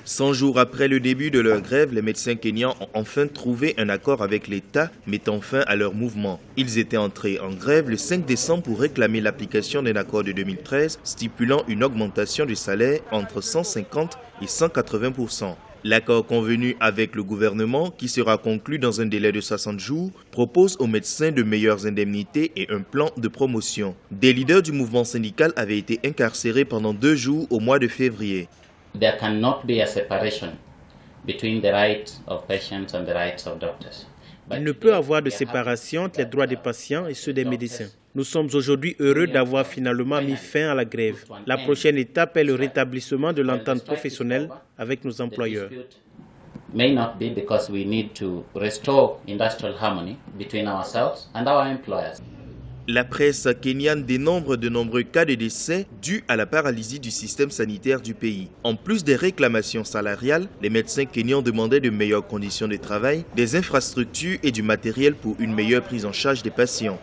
100 jours après le début de leur grève, les médecins kenyans ont enfin trouvé un accord avec l'État mettant fin à leur mouvement. Ils étaient entrés en grève le 5 décembre pour réclamer l'application d'un accord de 2013 stipulant une augmentation du salaire entre 150 et 180%. L'accord convenu avec le gouvernement, qui sera conclu dans un délai de 60 jours, propose aux médecins de meilleures indemnités et un plan de promotion. Des leaders du mouvement syndical avaient été incarcérés pendant 2 jours au mois de février. There cannot be a separation between the rights of patients and the rights of doctors. Il ne peut avoir de séparation entre les droits des patients et ceux des médecins. Nous sommes aujourd'hui heureux d'avoir finalement mis fin à la grève. La prochaine étape est le rétablissement de l'entente professionnelle avec nos employeurs. May not be because we need to restore industrial harmony between ourselves and our employers. La presse kenyane dénombre de nombreux cas de décès dus à la paralysie du système sanitaire du pays. En plus des réclamations salariales, les médecins kenyans demandaient de meilleures conditions de travail, des infrastructures et du matériel pour une meilleure prise en charge des patients.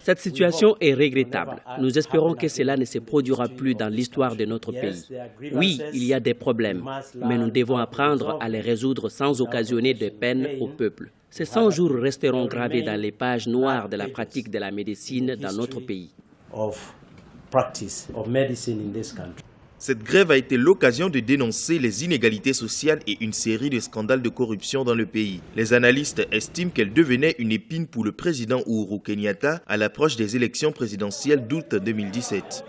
Cette situation est regrettable. Nous espérons que cela ne se produira plus dans l'histoire de notre pays. Oui, il y a des problèmes, mais nous devons apprendre à les résoudre sans occasionner de peine au peuple. Ces 100 jours resteront gravés dans les pages noires de la pratique de la médecine dans notre pays. Cette grève a été l'occasion de dénoncer les inégalités sociales et une série de scandales de corruption dans le pays. Les analystes estiment qu'elle devenait une épine pour le président Uhuru Kenyatta à l'approche des élections présidentielles d'août 2017.